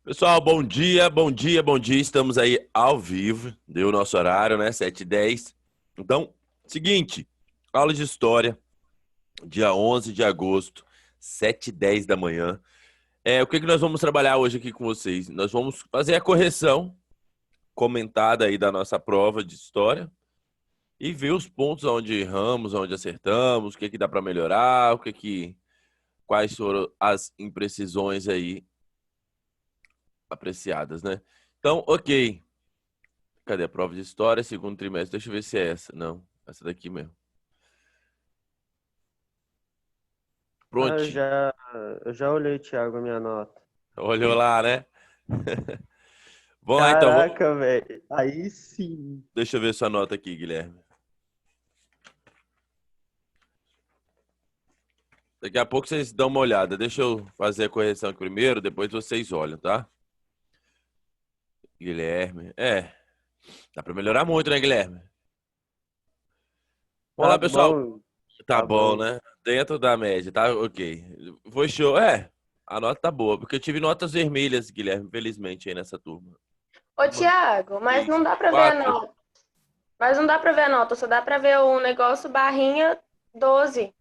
Pessoal, bom dia, bom dia, bom dia. Estamos aí ao vivo, deu o nosso horário, né? 7h10. Então, seguinte, aula de história, dia 11 de agosto, 7h10 da manhã. O que nós vamos trabalhar hoje aqui com vocês? Nós vamos fazer a correção comentada aí da nossa prova de história e ver os pontos onde erramos, onde acertamos, o que dá para melhorar, quais foram as imprecisões aí apreciadas, né? Então, ok. Cadê a prova de história? Segundo trimestre. Deixa eu ver se é essa. Não, essa daqui mesmo. Ah, eu Prontinho. já, eu já olhei, Thiago, a minha nota. Olhou lá, né? Vamos lá, então. Caraca, velho. Aí sim. Deixa eu ver sua nota aqui, Guilherme. Daqui a pouco vocês dão uma olhada. Deixa eu fazer a correção aqui primeiro, depois vocês olham, tá? Guilherme. Dá pra melhorar muito, né, Guilherme? Vamos Tá lá, pessoal. bom, Tá tá bom, bom. né? Dentro da média, tá? Ok. Foi show. A nota tá boa, porque eu tive notas vermelhas, Guilherme, infelizmente, aí nessa turma. Ô, Thiago, mas não Três, dá pra ver a quatro. nota. Mas não dá pra ver a nota, só dá pra ver o negócio barrinha 12.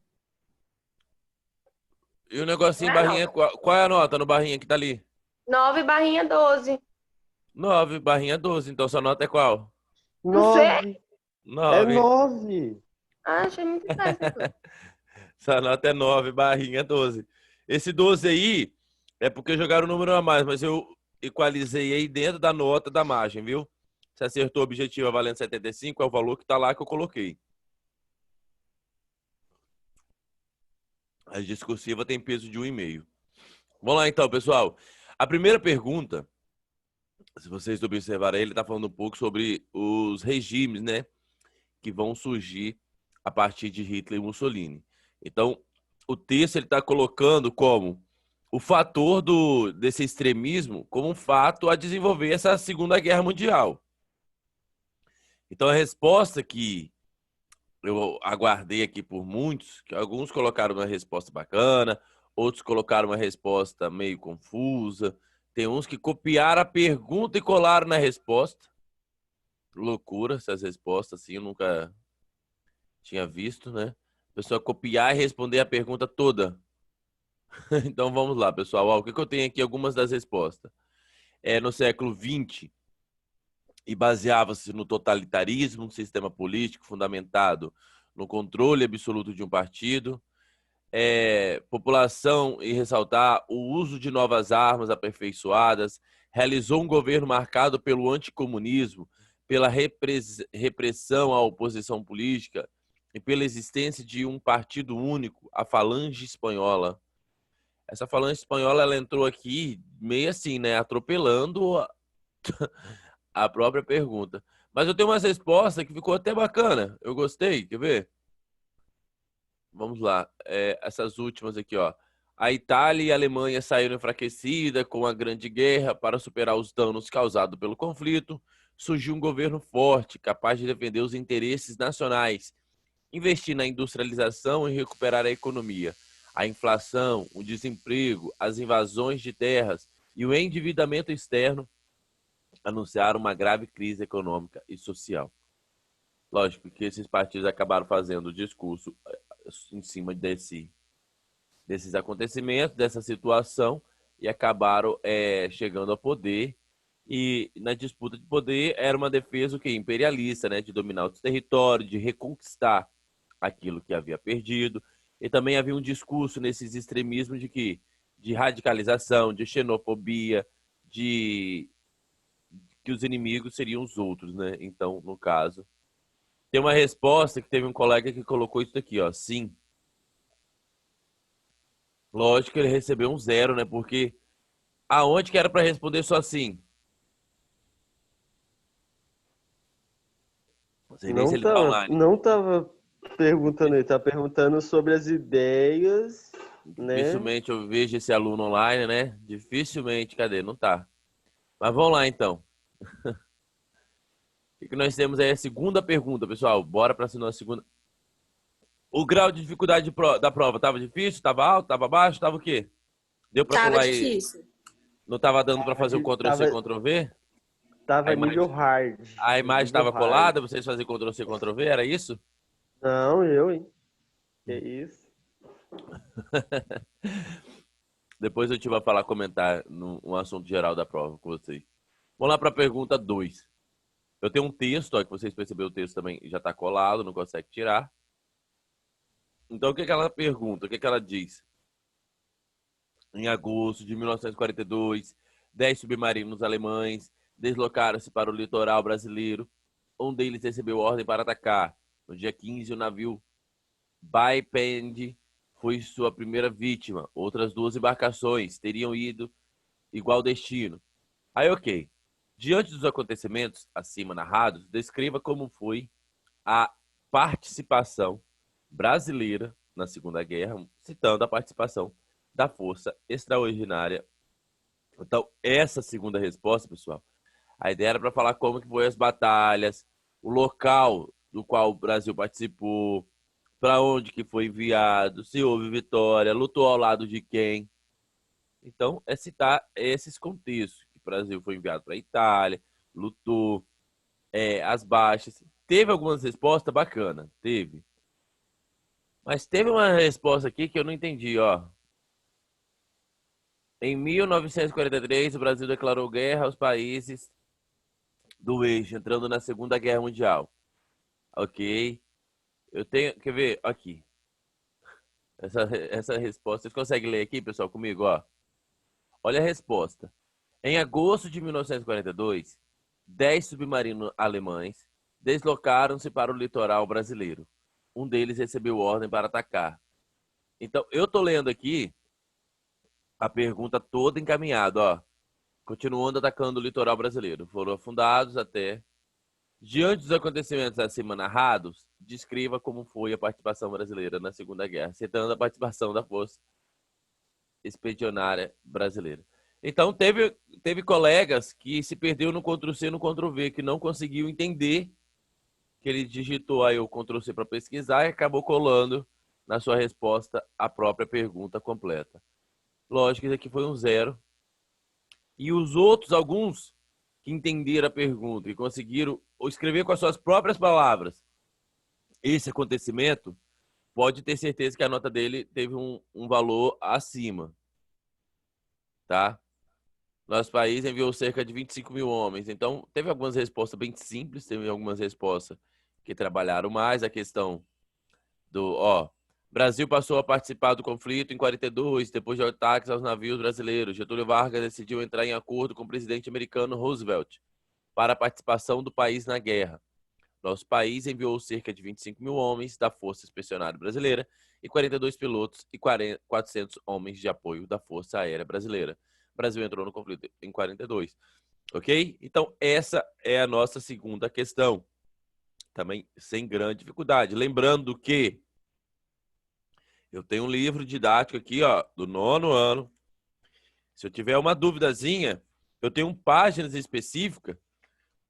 E o Não negocinho é barrinha, não. qual é a nota no barrinha que tá ali? 9 barrinha 12. 9 barrinha 12. Então sua nota é qual? Não sei. 9. É 9. 9. Ah, achei muito fácil. Sua nota é 9 barrinha 12. Esse 12 aí é porque jogaram o número a mais, mas eu equalizei aí dentro da nota da margem, viu? Você acertou o objetivo valendo 75, é o valor que tá lá que eu coloquei. A discursiva tem peso de 1,5. Vamos lá então, pessoal. A primeira pergunta, se vocês observarem, ele está falando um pouco sobre os regimes, né, que vão surgir a partir de Hitler e Mussolini. Então, o texto ele está colocando como o fator desse extremismo como um fato a desenvolver essa Segunda Guerra Mundial. Então, a resposta que eu aguardei aqui por muitos, que alguns colocaram uma resposta bacana, outros colocaram uma resposta meio confusa, tem uns que copiaram a pergunta e colaram na resposta. Loucura essas respostas, assim, eu nunca tinha visto, né? A pessoa copiar e responder a pergunta toda. Então vamos lá, pessoal. Ó, o que eu tenho aqui? Algumas das respostas. No século XX, e baseava-se no totalitarismo, um sistema político fundamentado no controle absoluto de um partido, população e ressaltar o uso de novas armas aperfeiçoadas, realizou um governo marcado pelo anticomunismo, pela repressão à oposição política e pela existência de um partido único, a Falange Espanhola. Essa Falange Espanhola ela entrou aqui meio assim, né, atropelando a própria pergunta. Mas eu tenho umas respostas que ficou até bacana. Eu gostei, quer ver? Vamos lá. Essas últimas aqui, ó. A Itália e a Alemanha saíram enfraquecidas com a Grande Guerra para superar os danos causados pelo conflito. Surgiu um governo forte, capaz de defender os interesses nacionais, investir na industrialização e recuperar a economia. A inflação, o desemprego, as invasões de terras e o endividamento externo anunciaram uma grave crise econômica e social. Lógico que esses partidos acabaram fazendo o discurso em cima desses acontecimentos, dessa situação, e acabaram chegando ao poder. E na disputa de poder era uma defesa o quê? Imperialista, né? De dominar os territórios, de reconquistar aquilo que havia perdido. E também havia um discurso nesses extremismos de radicalização, de xenofobia, de que os inimigos seriam os outros, né? Então, no caso, tem uma resposta que teve um colega que colocou isso aqui, ó, sim. Lógico que ele recebeu um 0, né? Porque aonde que era para responder só sim? Não sei nem se Não ele tá tava, online. não tava perguntando, ele tá perguntando sobre as ideias, né? Dificilmente eu vejo esse aluno online, né? Dificilmente, cadê? Não tá. Mas vamos lá então. O que nós temos aí? A segunda pergunta, pessoal. Bora para a segunda. O grau de dificuldade da prova tava difícil? Tava alto? Tava baixo? Tava o quê? Deu para Tava colar aí? difícil. Não tava dando para fazer o Ctrl+C, Tava, Ctrl+V? tava A imagem, nível hard. a imagem Nível estava hard. colada, vocês faziam Ctrl+C, Ctrl+V, era isso? Não, eu, hein? Que isso? Depois eu te vou falar, comentar um assunto geral da prova com vocês. Vamos lá para a pergunta 2. Eu tenho um texto, ó, que vocês perceberam, o texto também já está colado, não consegue tirar. Então, o que ela pergunta? O que ela diz? Em agosto de 1942, 10 submarinos alemães deslocaram-se para o litoral brasileiro. Um deles recebeu ordem para atacar. No dia 15, o navio Baipend foi sua primeira vítima. Outras 2 embarcações teriam ido igual destino. Aí, ok. Diante dos acontecimentos acima narrados, descreva como foi a participação brasileira na Segunda Guerra, citando a participação da Força Extraordinária. Então, essa segunda resposta, pessoal, a ideia era para falar como que foi as batalhas, o local do qual o Brasil participou, para onde que foi enviado, se houve vitória, lutou ao lado de quem. Então, é citar esses contextos, que o Brasil foi enviado para a Itália, lutou, as baixas. Teve algumas respostas bacanas, teve. Mas teve uma resposta aqui que eu não entendi, ó. Em 1943, o Brasil declarou guerra aos países do eixo, entrando na Segunda Guerra Mundial. Ok. Eu tenho, quer ver? Aqui. Essa resposta. Vocês conseguem ler aqui, pessoal, comigo, ó? Olha a resposta. Em agosto de 1942, 10 submarinos alemães deslocaram-se para o litoral brasileiro. Um deles recebeu ordem para atacar. Então, eu tô lendo aqui a pergunta toda encaminhada, ó. Continuando atacando o litoral brasileiro. Foram afundados até. Diante dos acontecimentos acima narrados, descreva como foi a participação brasileira na Segunda Guerra, citando a participação da Força Expedicionária Brasileira. Então, teve colegas que se perdeu no Ctrl+C e no Ctrl+V, que não conseguiu entender que ele digitou aí o Ctrl+C para pesquisar e acabou colando na sua resposta a própria pergunta completa. Lógico que isso aqui foi um 0. E os outros, alguns que entenderam a pergunta e conseguiram escrever com as suas próprias palavras esse acontecimento, pode ter certeza que a nota dele teve um valor acima. Tá? Nosso país enviou cerca de 25 mil homens. Então, teve algumas respostas bem simples, teve algumas respostas que trabalharam mais. A questão do, Brasil passou a participar do conflito em 42, depois de ataques aos navios brasileiros. Getúlio Vargas decidiu entrar em acordo com o presidente americano Roosevelt para a participação do país na guerra. Nosso país enviou cerca de 25 mil homens da Força Expedicionária Brasileira e 42 pilotos e 400 homens de apoio da Força Aérea Brasileira. O Brasil entrou no conflito em 42. Ok? Então, essa é a nossa segunda questão. Também sem grande dificuldade. Lembrando que eu tenho um livro didático aqui, ó, do 9º ano. Se eu tiver uma duvidazinha, eu tenho páginas específicas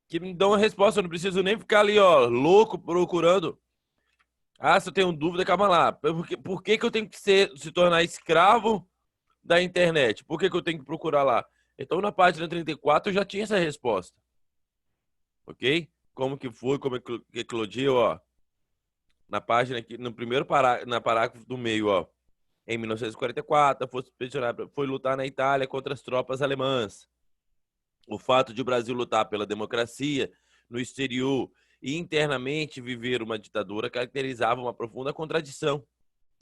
que me dão a resposta. Eu não preciso nem ficar ali, ó, louco procurando. Ah, se eu tenho dúvida, calma lá. Por que eu tenho que se tornar escravo da internet? Por que eu tenho que procurar lá? Então, na página 34, eu já tinha essa resposta. Ok? Como que foi, como é que eclodiu, ó. Na página aqui, no primeiro parágrafo do meio, ó. Em 1944, a Força Expedicionária foi lutar na Itália contra as tropas alemãs. O fato de o Brasil lutar pela democracia no exterior e internamente viver uma ditadura caracterizava uma profunda contradição.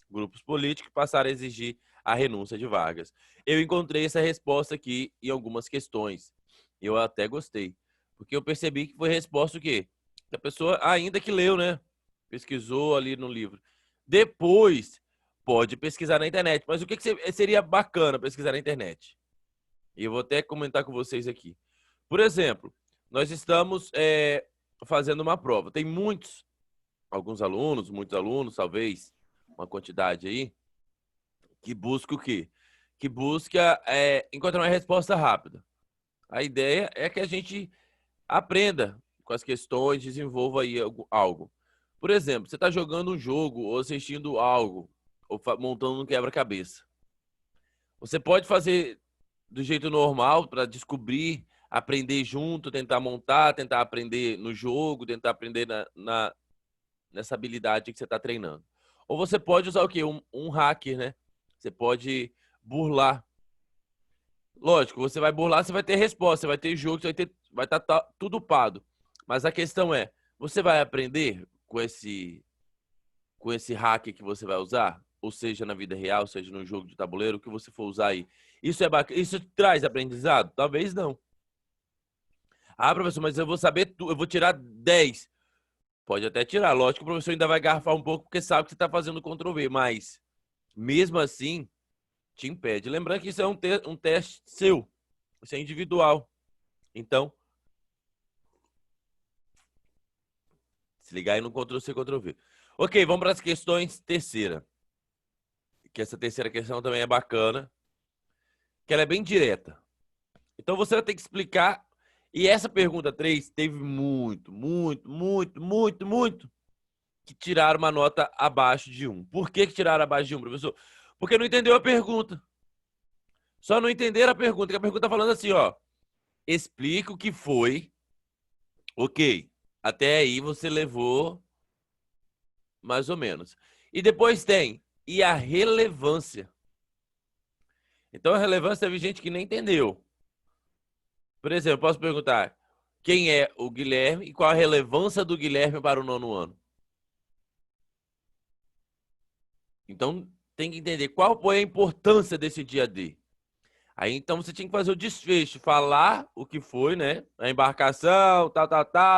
Grupos políticos passaram a exigir a renúncia de Vargas. Eu encontrei essa resposta aqui em algumas questões. Eu até gostei. Porque eu percebi que foi resposta o quê? Que a pessoa ainda que leu, né? Pesquisou ali no livro. Depois, pode pesquisar na internet. Mas o que seria bacana pesquisar na internet? E eu vou até comentar com vocês aqui. Por exemplo, nós estamos fazendo uma prova. Tem muitos alunos, talvez, uma quantidade aí, que busca o quê? Que busca encontrar uma resposta rápida. A ideia é que a gente aprenda com as questões, desenvolva aí algo. Por exemplo, você está jogando um jogo ou assistindo algo, ou montando um quebra-cabeça. Você pode fazer do jeito normal para descobrir, aprender junto, tentar montar, tentar aprender no jogo, tentar aprender nessa habilidade que você está treinando. Ou você pode usar o quê? Um hacker, né? Você pode burlar. Lógico, você vai burlar, você vai ter resposta, você vai ter jogo, você vai estar tudo upado. Mas a questão é, você vai aprender com esse hack que você vai usar? Ou seja, na vida real, seja no jogo de tabuleiro, o que você for usar aí. Isso é bacana? Isso traz aprendizado? Talvez não. Ah, professor, mas eu vou saber tudo, eu vou tirar 10. Pode até tirar. Lógico que o professor ainda vai garfar um pouco, porque sabe que você está fazendo Ctrl+V, mas mesmo assim, te impede. Lembrando que isso é um teste seu. Isso é individual. Então, se ligar aí no Ctrl+C, Ctrl+V. Ok, vamos para as questões terceira. Que essa terceira questão também é bacana. Que ela é bem direta. Então, você vai ter que explicar. E essa pergunta 3 teve muito que tiraram uma nota abaixo de 1. Por que tiraram abaixo de 1, professor? Porque não entendeu a pergunta. Só não entenderam a pergunta. Que a pergunta tá falando assim, ó. Explica o que foi. Ok. Até aí você levou mais ou menos. E depois tem. E a relevância. Então a relevância teve gente que nem entendeu. Por exemplo, eu posso perguntar quem é o Guilherme e qual a relevância do Guilherme para o 9º ano. Então tem que entender qual foi a importância desse dia D. Aí então você tinha que fazer o desfecho, falar o que foi, né? A embarcação,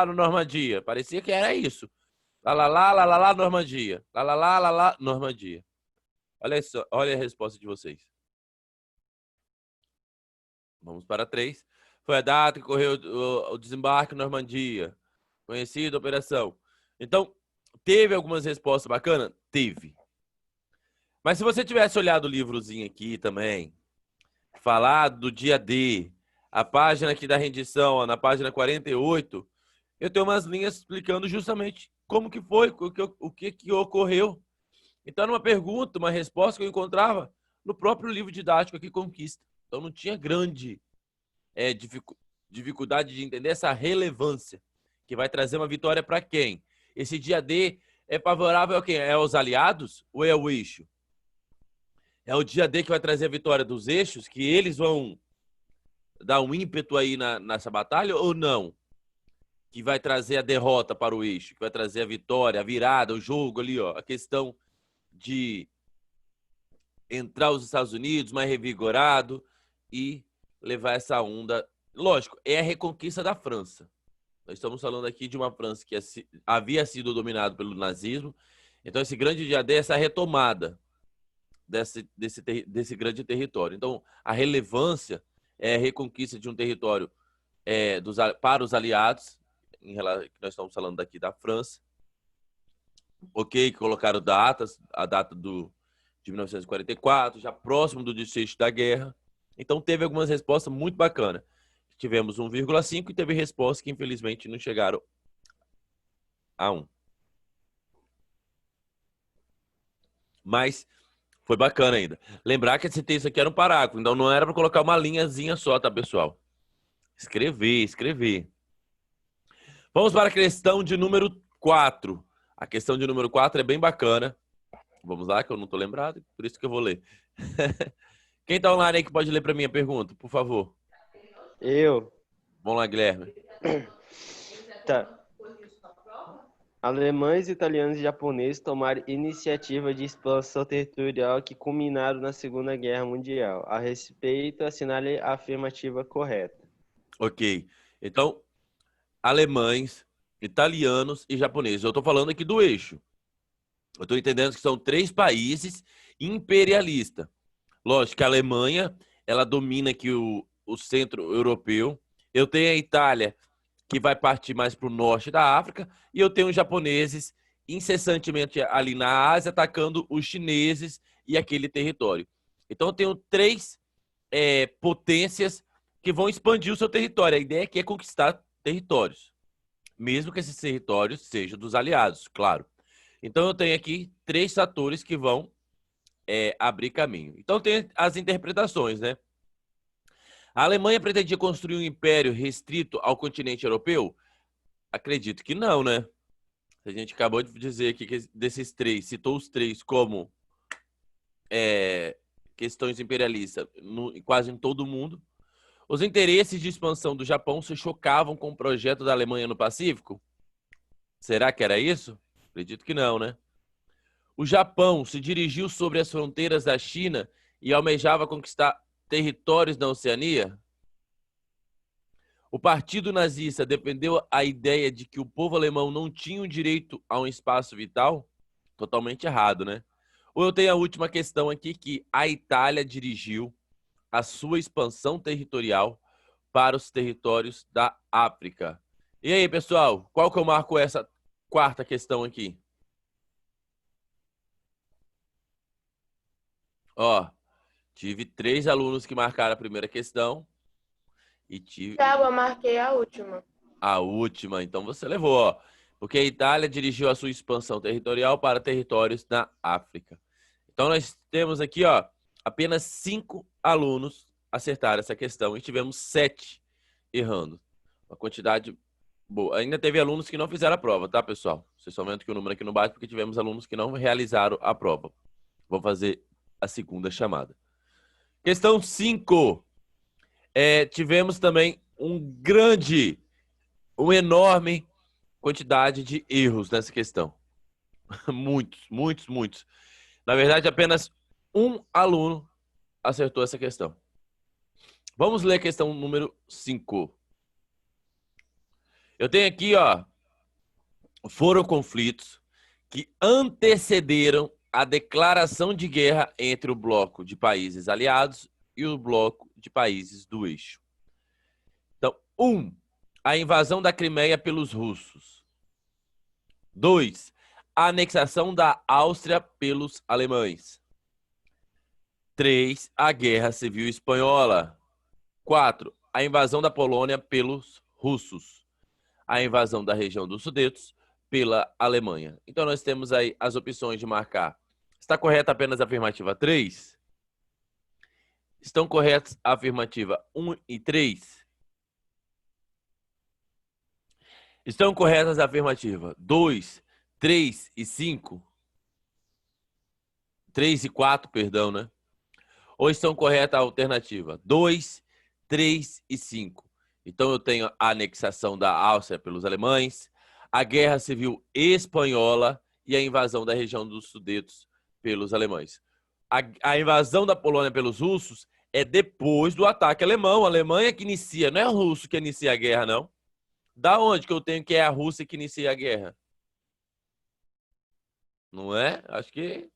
no Normandia. Parecia que era isso. Lá, Normandia. Lá, Normandia. Olha só, olha a resposta de vocês. Vamos para 3. Foi a data que ocorreu o desembarque na Normandia. Conhecida a operação. Então, teve algumas respostas bacanas? Teve. Mas se você tivesse olhado o livrozinho aqui também, falado do dia D, a página aqui da rendição, ó, na página 48, eu tenho umas linhas explicando justamente como que foi, o que ocorreu. Então, era uma pergunta, uma resposta que eu encontrava no próprio livro didático aqui, Conquista. Então, não tinha grande dificuldade de entender essa relevância, que vai trazer uma vitória para quem? Esse dia D é favorável a quem? É aos aliados ou é o eixo? É o dia D que vai trazer a vitória dos eixos, que eles vão dar um ímpeto aí nessa batalha ou não? Que vai trazer a derrota para o eixo, que vai trazer a vitória, a virada, o jogo ali, ó, a questão de entrar os Estados Unidos mais revigorado e levar essa onda. Lógico, é a reconquista da França. Nós estamos falando aqui de uma França que havia sido dominada pelo nazismo. Então, esse grande dia D é essa retomada desse grande território. Então, a relevância é a reconquista de um território para os aliados, que nós estamos falando daqui da França. Ok, colocaram datas, a data de 1944, já próximo do desfecho da guerra. Então, teve algumas respostas muito bacanas. Tivemos 1,5 e teve respostas que, infelizmente, não chegaram a 1. Mas foi bacana ainda. Lembrar que esse texto aqui era um parágrafo, então não era para colocar uma linhazinha só, tá, pessoal? Escrever. Vamos para a questão de número 4. A questão de número 4 é bem bacana. Vamos lá, que eu não estou lembrado, por isso que eu vou ler. Quem está online aí que pode ler para mim a pergunta, por favor? Eu. Vamos lá, Guilherme. Tá. Alemães, italianos e japoneses tomaram iniciativa de expansão territorial que culminaram na Segunda Guerra Mundial. A respeito, assinale a afirmativa correta. Ok. Então, alemães, italianos e japoneses. Eu estou falando aqui do eixo. Eu estou entendendo que são 3 países imperialistas. Lógico que a Alemanha, ela domina aqui o centro europeu. Eu tenho a Itália, que vai partir mais para o norte da África. E eu tenho os japoneses incessantemente ali na Ásia, atacando os chineses e aquele território. Então, eu tenho 3 potências que vão expandir o seu território. A ideia aqui é conquistar territórios, mesmo que esses territórios sejam dos aliados, claro. Então, eu tenho aqui 3 fatores que vão abrir caminho. Então, tem as interpretações, né? A Alemanha pretendia construir um império restrito ao continente europeu? Acredito que não, né? A gente acabou de dizer aqui que desses três, citou os três como questões imperialistas quase em todo o mundo. Os interesses de expansão do Japão se chocavam com o projeto da Alemanha no Pacífico? Será que era isso? Acredito que não, né? O Japão se dirigiu sobre as fronteiras da China e almejava conquistar territórios na Oceania? O partido nazista defendeu a ideia de que o povo alemão não tinha o direito a um espaço vital? Totalmente errado, né? Ou eu tenho a última questão aqui, que a Itália dirigiu a sua expansão territorial para os territórios da África. E aí, pessoal, qual que eu marco essa quarta questão aqui? Ó, tive 3 alunos que marcaram a primeira questão e tive Eu marquei a última. a última. Então você levou, ó. Porque a Itália dirigiu a sua expansão territorial para territórios na África. Então nós temos aqui, ó, apenas 5 alunos acertaram essa questão e tivemos 7 errando. Uma quantidade boa. Ainda teve alunos que não fizeram a prova, tá, pessoal? Vocês só aumentam que o número aqui não bate porque tivemos alunos que não realizaram a prova. Vou fazer a segunda chamada. Questão 5. Tivemos também uma enorme quantidade de erros nessa questão. Muitos. Na verdade, apenas um aluno acertou essa questão. Vamos ler a questão número 5. Eu tenho aqui, ó, foram conflitos que antecederam a declaração de guerra entre o bloco de países aliados e o bloco de países do eixo. Então, 1. A invasão da Crimeia pelos russos. 2. A anexação da Áustria pelos alemães. 3. A Guerra Civil Espanhola. 4. A invasão da Polônia pelos russos. A invasão da região dos Sudetos pela Alemanha. Então, nós temos aí as opções de marcar. Está correta apenas a afirmativa 3? Estão corretas a afirmativa 1 e 3? Estão corretas a afirmativa 2, 3 e 5? 3 e 4, perdão, né? Ou estão corretas a alternativa 2, 3 e 5? Então, eu tenho a anexação da Áustria pelos alemães, a Guerra Civil Espanhola e a invasão da região dos Sudetos pelos alemães. A invasão da Polônia pelos russos é depois do ataque alemão. A Alemanha que inicia, não é o russo que inicia a guerra, não. Da onde que eu tenho que é a Rússia que inicia a guerra? Não é? Acho que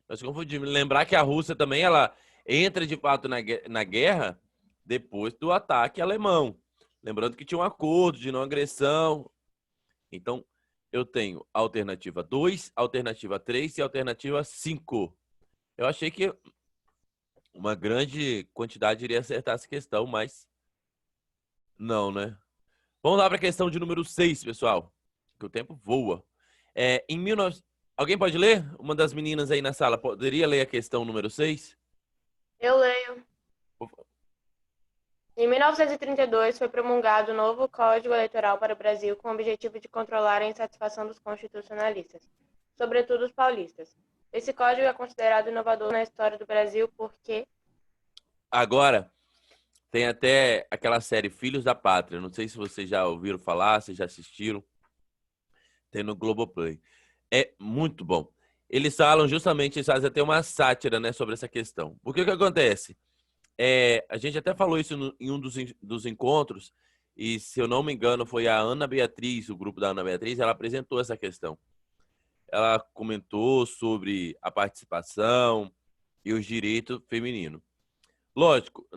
nós confundimos. Lembrar que a Rússia também ela entra de fato na guerra depois do ataque alemão. Lembrando que tinha um acordo de não agressão. Então, eu tenho a alternativa 2, a alternativa 3 e a alternativa 5. Eu achei que uma grande quantidade iria acertar essa questão, mas não, né? Vamos lá para a questão de número 6, pessoal, que o tempo voa. Alguém pode ler? Uma das meninas aí na sala poderia ler a questão número 6? Eu leio. Em 1932, foi promulgado o novo Código Eleitoral para o Brasil com o objetivo de controlar a insatisfação dos constitucionalistas, sobretudo os paulistas. Esse código é considerado inovador na história do Brasil porque... Agora, tem até aquela série Filhos da Pátria. Não sei se vocês já ouviram falar, se já assistiram. Tem no Globoplay. É muito bom. Eles falam justamente, eles fazem até uma sátira, né, sobre essa questão. Porque o que acontece? A gente até falou isso em um dos encontros, e se eu não me engano foi a Ana Beatriz, o grupo da Ana Beatriz, ela apresentou essa questão. Ela comentou sobre a participação e os direitos femininos. Lógico,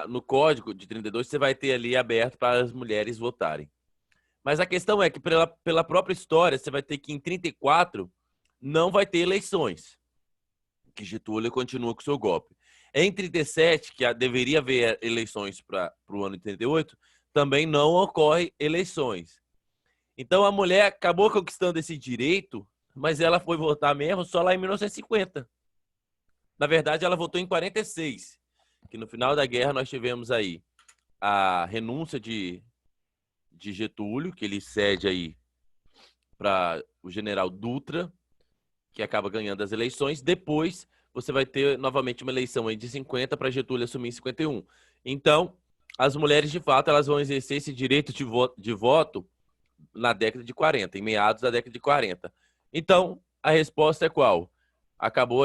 no Código de 32 você vai ter ali aberto para as mulheres votarem. Mas a questão é que pela própria história, você vai ter que em 34 não vai ter eleições. Que Getúlio continua com o seu golpe. Em 37, que deveria haver eleições para o ano de 38, também não ocorre eleições. Então a mulher acabou conquistando esse direito, mas ela foi votar mesmo só lá em 1950. Na verdade, ela votou em 46. que no final da guerra nós tivemos aí a renúncia de Getúlio, que ele cede aí para o general Dutra, que acaba ganhando as eleições. Depois você vai ter novamente uma eleição aí de 50 para Getúlio assumir em 51. Então, as mulheres, de fato, elas vão exercer esse direito de voto na década de 40, em meados da década de 40. Então, a resposta é qual? Acabou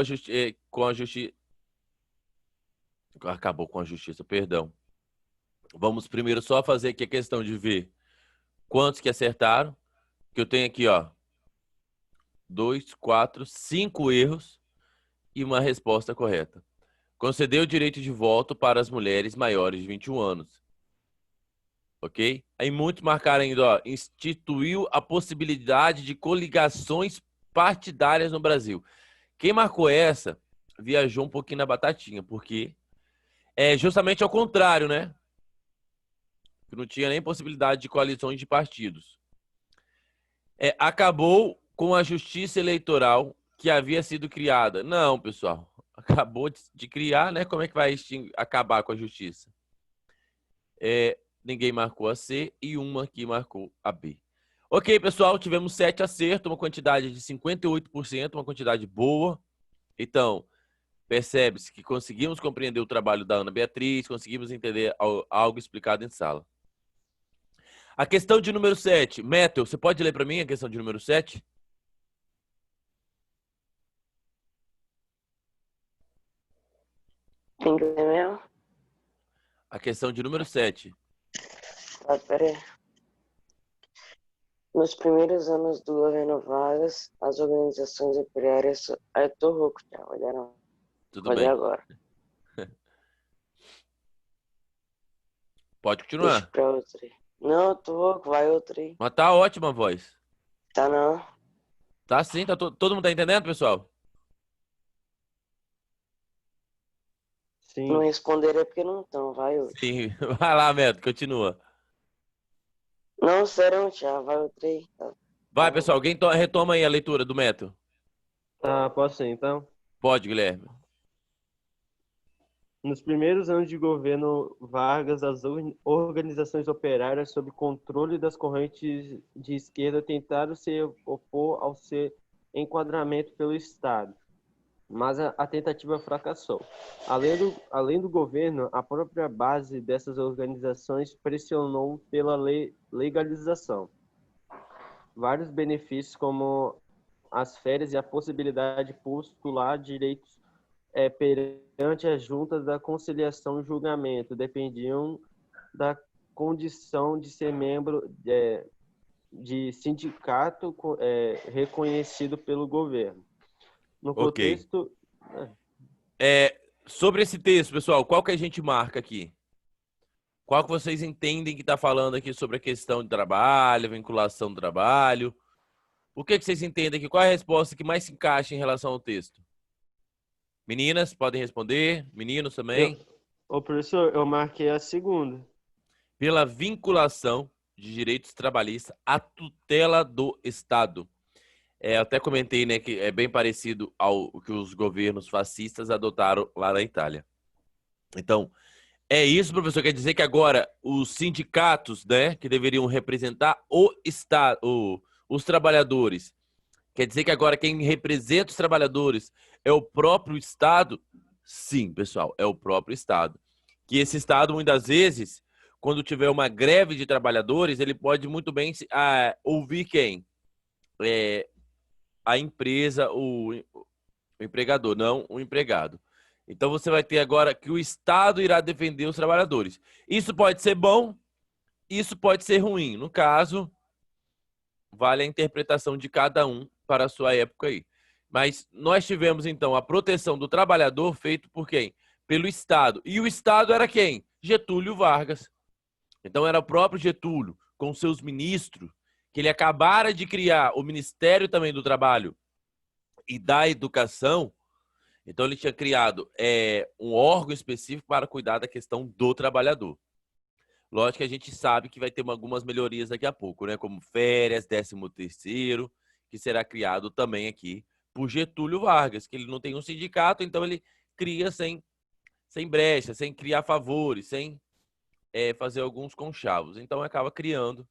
com a justiça. Acabou com a justiça, perdão. Vamos primeiro só fazer aqui a questão de ver quantos que acertaram. Que eu tenho aqui, ó, 2, 4, 5 erros e uma resposta correta. Concedeu o direito de voto para as mulheres maiores de 21 anos. Ok? Aí muitos marcaram ainda, ó, instituiu a possibilidade de coligações partidárias no Brasil. Quem marcou essa viajou um pouquinho na batatinha, porque é justamente ao contrário, né? Não tinha nem possibilidade de coalizões de partidos. Acabou com a justiça eleitoral que havia sido criada. Não, pessoal. Acabou de criar, né? Como é que vai acabar com a justiça? Ninguém marcou a C e uma aqui marcou a B. Ok, pessoal, tivemos 7 acertos, uma quantidade de 58%, uma quantidade boa. Então, percebe-se que conseguimos compreender o trabalho da Ana Beatriz, conseguimos entender algo explicado em sala. A questão de número 7. Metal, você pode ler para mim a questão de número 7? Tem que ler mesmo? A questão de número 7. Ah, pera aí. Nos primeiros anos do governo Vargas, as organizações operárias... Eu tô rouco já, olharam. Tudo Vou ler bem. agora. Pode Deixa continuar. pra outra aí. Não, eu tô rouco, vai outra aí. Mas tá ótima a voz. Tá não. Tá sim, tá todo mundo tá entendendo, pessoal? Sim. Não responderia porque não estão, vai outra. Sim. Vai lá, Meto, continua. Não, sério, Thiago, vai outra aí. Vai, pessoal, alguém retoma aí a leitura do Meto. Tá, posso ir, então? Pode, Guilherme. Nos primeiros anos de governo Vargas, as organizações operárias sob controle das correntes de esquerda tentaram se opor ao seu enquadramento pelo Estado, mas a tentativa fracassou. Além do governo, a própria base dessas organizações pressionou pela legalização. Vários benefícios, como as férias e a possibilidade de postular direitos perante as juntas da conciliação e julgamento, dependiam da condição de ser membro de sindicato reconhecido pelo governo. No contexto... Sobre esse texto, pessoal, qual que a gente marca aqui? Qual que vocês entendem que está falando aqui sobre a questão de trabalho, a vinculação do trabalho? O que vocês entendem aqui? Qual é a resposta que mais se encaixa em relação ao texto? Meninas, podem responder. Meninos também. Ô, professor, eu marquei a segunda. Pela vinculação de direitos trabalhistas à tutela do Estado. Eu até comentei, né, que é bem parecido ao que os governos fascistas adotaram lá na Itália. Então, é isso, professor. Quer dizer que agora os sindicatos, né, que deveriam representar o Estado, os trabalhadores, quer dizer que agora quem representa os trabalhadores é o próprio Estado? Sim, pessoal, é o próprio Estado. Que esse Estado, muitas vezes, quando tiver uma greve de trabalhadores, ele pode muito bem ouvir quem? A empresa, o empregador, não o empregado. Então você vai ter agora que o Estado irá defender os trabalhadores. Isso pode ser bom, isso pode ser ruim. No caso, vale a interpretação de cada um para a sua época aí. Mas nós tivemos, então, a proteção do trabalhador feito por quem? Pelo Estado. E o Estado era quem? Getúlio Vargas. Então era o próprio Getúlio, com seus ministros, que ele acabara de criar o Ministério também do Trabalho e da Educação. Então ele tinha criado um órgão específico para cuidar da questão do trabalhador. Lógico que a gente sabe que vai ter algumas melhorias daqui a pouco, né? Como férias, 13º, que será criado também aqui por Getúlio Vargas, que ele não tem um sindicato, então ele cria sem sem brecha, sem criar favores, sem fazer alguns conchavos. Então, acaba criando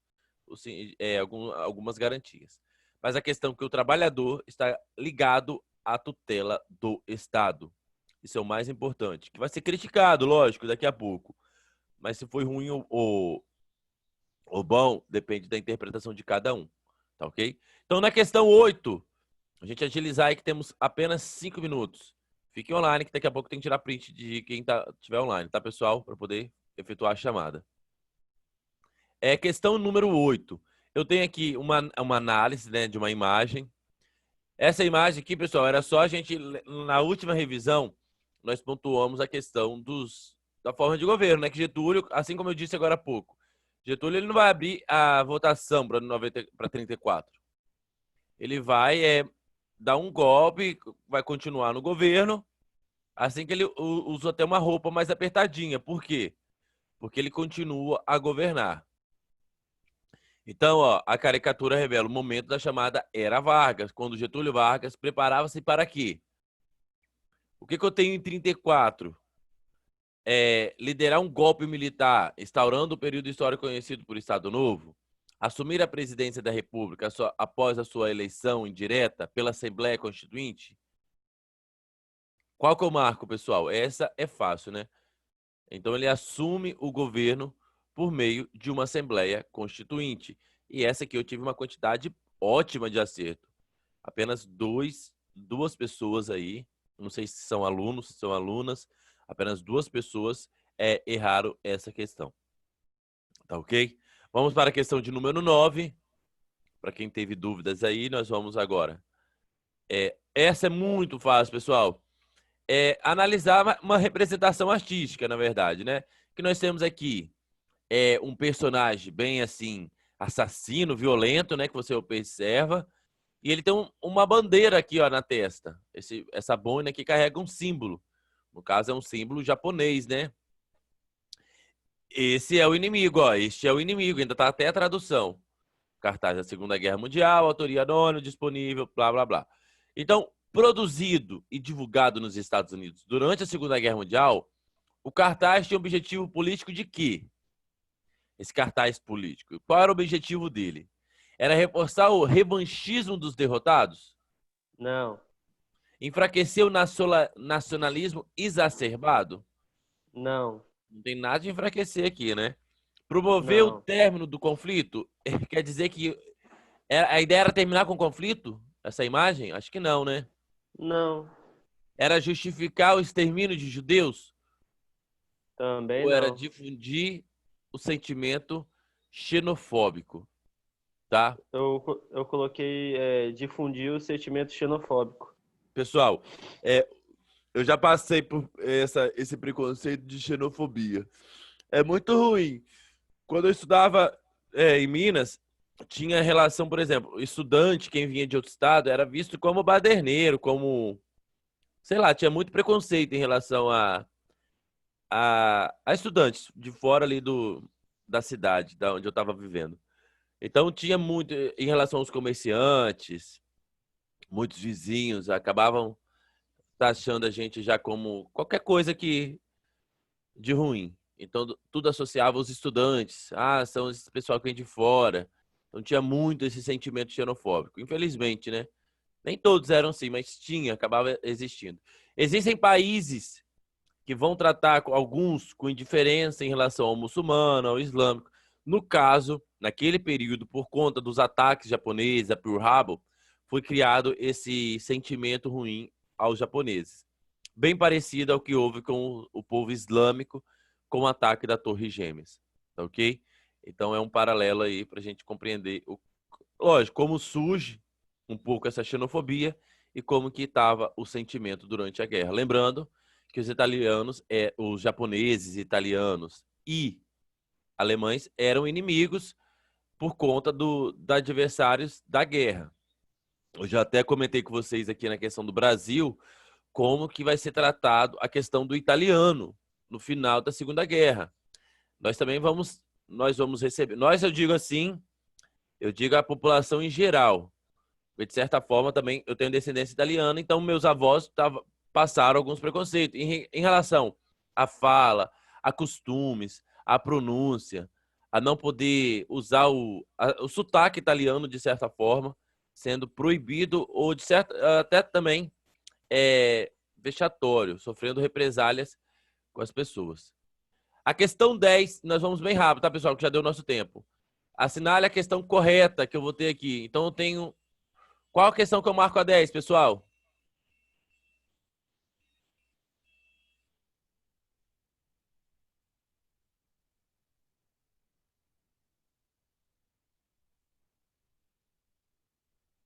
algumas garantias. Mas a questão é que o trabalhador está ligado à tutela do Estado. Isso é o mais importante. Que vai ser criticado, lógico, daqui a pouco. Mas se foi ruim ou bom, depende da interpretação de cada um. Tá ok? Então, na questão 8, a gente agilizar aí que temos apenas 5 minutos. Fiquem online, que daqui a pouco tem que tirar print de quem estiver online, tá, pessoal? Para poder efetuar a chamada. Questão número 8. Eu tenho aqui uma análise, né, de uma imagem. Essa imagem aqui, pessoal, era só a gente, na última revisão, nós pontuamos a questão da forma de governo, né? Que Getúlio, assim como eu disse agora há pouco, Getúlio ele não vai abrir a votação para 34. Ele vai dar um golpe, vai continuar no governo, assim que ele usa até uma roupa mais apertadinha. Por quê? Porque ele continua a governar. Então, ó, a caricatura revela o momento da chamada Era Vargas, quando Getúlio Vargas preparava-se para quê? O que eu tenho em 34? Liderar um golpe militar, instaurando o período histórico conhecido por Estado Novo, assumir a presidência da República após a sua eleição indireta pela Assembleia Constituinte. Qual que eu marco, pessoal? Essa é fácil, né? Então, ele assume o governo por meio de uma Assembleia Constituinte. E essa aqui eu tive uma quantidade ótima de acerto. Apenas duas pessoas aí, não sei se são alunos, se são alunas, apenas 2 pessoas erraram essa questão. Tá ok? Vamos para a questão de número 9. Para quem teve dúvidas aí, nós vamos agora. Essa é muito fácil, pessoal. Analisar uma representação artística, na verdade, né? Que nós temos aqui um personagem bem assim, assassino, violento, né? Que você observa. E ele tem uma bandeira aqui, ó, na testa. Essa boina aqui carrega um símbolo. No caso, é um símbolo japonês, né? Esse é o inimigo, ó. Este é o inimigo. Ainda tá até a tradução. Cartaz da Segunda Guerra Mundial, autoria anônima, disponível, blá, blá, blá. Então, produzido e divulgado nos Estados Unidos durante a Segunda Guerra Mundial, o cartaz tinha um objetivo político de quê? Esse cartaz político. Qual era o objetivo dele? Era reforçar o revanchismo dos derrotados? Não. Enfraquecer o nacionalismo exacerbado? Não. Não tem nada de enfraquecer aqui, né? Promover o Não. término do conflito? Quer dizer que a ideia era terminar com o conflito? Essa imagem? Acho que não, né? Não. Era justificar o extermínio de judeus? Também Ou era não. difundir o sentimento xenofóbico? Tá? Eu coloquei difundir o sentimento xenofóbico. Pessoal, eu já passei por esse preconceito de xenofobia. É muito ruim. Quando eu estudava em Minas, tinha relação, por exemplo, estudante, quem vinha de outro estado, era visto como baderneiro, como, sei lá, tinha muito preconceito em relação a estudantes de fora ali da cidade, da onde eu estava vivendo. Então, tinha muito, em relação aos comerciantes, muitos vizinhos acabavam taxando a gente já como qualquer coisa de ruim. Então, tudo associava aos estudantes. São esse pessoal que vem de fora. Então, tinha muito esse sentimento xenofóbico. Infelizmente, né? Nem todos eram assim, mas acabava existindo. Existem países que vão tratar alguns com indiferença em relação ao muçulmano, ao islâmico. No caso, naquele período, por conta dos ataques japoneses, a Pearl Harbor, foi criado esse sentimento ruim aos japoneses. Bem parecido ao que houve com o povo islâmico com o ataque da Torre Gêmeas. Tá ok? Então é um paralelo aí para a gente compreender, lógico, como surge um pouco essa xenofobia e como que estava o sentimento durante a guerra. Lembrando que os japoneses, italianos e alemães eram inimigos por conta dos adversários da guerra. Eu já até comentei com vocês aqui na questão do Brasil como que vai ser tratado a questão do italiano no final da Segunda Guerra. Nós também vamos receber, eu digo assim, eu digo a população em geral, porque de certa forma também eu tenho descendência italiana, então meus avós passaram alguns preconceitos em relação a fala, a costumes, a pronúncia, a não poder usar o sotaque italiano de certa forma, sendo proibido ou de certa, até também vexatório, sofrendo represálias com as pessoas. A questão 10, nós vamos bem rápido, tá, pessoal? Que já deu o nosso tempo. Assinale a questão correta que eu vou ter aqui. Então, eu tenho... Qual a questão que eu marco a 10, pessoal?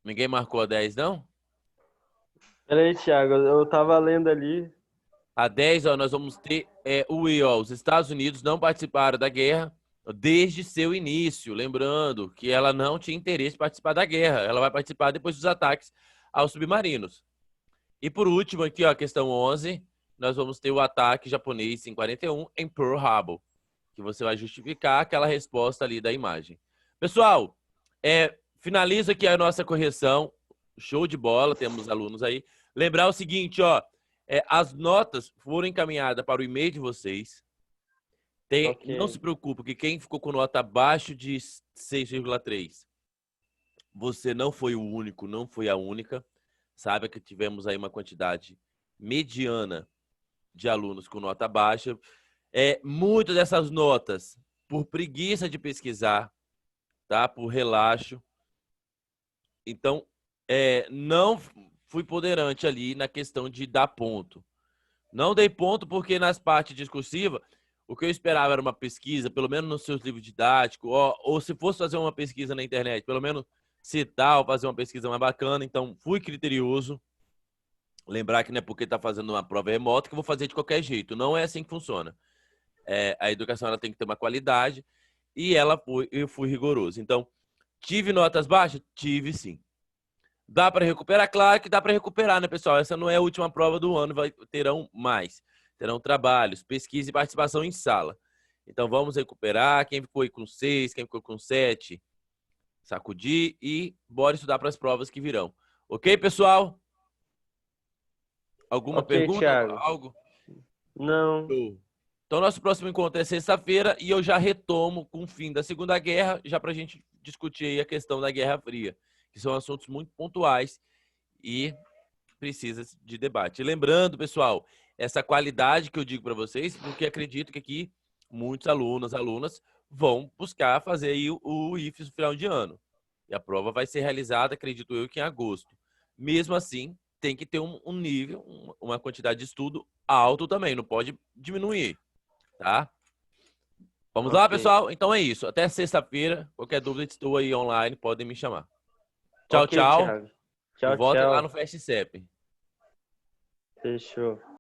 Ninguém marcou a 10, não? Peraí, Thiago, eu tava lendo ali. A 10, ó, nós vamos ter o I, ó, os Estados Unidos não participaram da guerra desde seu início. Lembrando que ela não tinha interesse em participar da guerra. Ela vai participar depois dos ataques aos submarinos. E por último, aqui, ó, a questão 11, nós vamos ter o ataque japonês em 41 em Pearl Harbor, que você vai justificar aquela resposta ali da imagem. Pessoal, finaliza aqui a nossa correção. Show de bola, temos alunos aí. Lembrar o seguinte, ó, as notas foram encaminhadas para o e-mail de vocês. Ok. Não se preocupe, que quem ficou com nota abaixo de 6,3, você não foi o único, não foi a única. Sabe que tivemos aí uma quantidade mediana de alunos com nota baixa. Muitas dessas notas por preguiça de pesquisar, tá? Por relaxo. Então, não fui poderante ali na questão de dar ponto. Não dei ponto porque nas partes discursivas, o que eu esperava era uma pesquisa, pelo menos nos seus livros didáticos, ou se fosse fazer uma pesquisa na internet, pelo menos citar ou fazer uma pesquisa mais bacana. Então, fui criterioso. Lembrar que não é porque está fazendo uma prova remota que eu vou fazer de qualquer jeito. Não é assim que funciona. A educação ela tem que ter uma qualidade e eu fui rigoroso. Então, tive notas baixas? Tive sim. Dá para recuperar? Claro que dá para recuperar, né, pessoal? Essa não é a última prova do ano, terão mais. Terão trabalhos, pesquisa e participação em sala. Então, vamos recuperar. Quem ficou aí com 6, quem ficou com 7, sacudir e bora estudar para as provas que virão. Ok, pessoal? Alguma Ok, pergunta? Thiago. Algo? Não. Então, nosso próximo encontro é sexta-feira e eu já retomo com o fim da Segunda Guerra, já para a gente discutir aí a questão da Guerra Fria, que são assuntos muito pontuais e precisa de debate. E lembrando, pessoal, essa qualidade que eu digo para vocês, porque acredito que aqui muitos alunos, alunas vão buscar fazer aí o IFES no final de ano. E a prova vai ser realizada, acredito eu, que em agosto. Mesmo assim, tem que ter um nível, uma quantidade de estudo alto também, não pode diminuir, tá? Vamos lá, Ok. pessoal? Então é isso. Até sexta-feira. Qualquer dúvida, estou aí online, podem me chamar. Tchau, Ok, tchau. Thiago. E Tchau, voltem lá tchau. no FastCep. Fechou.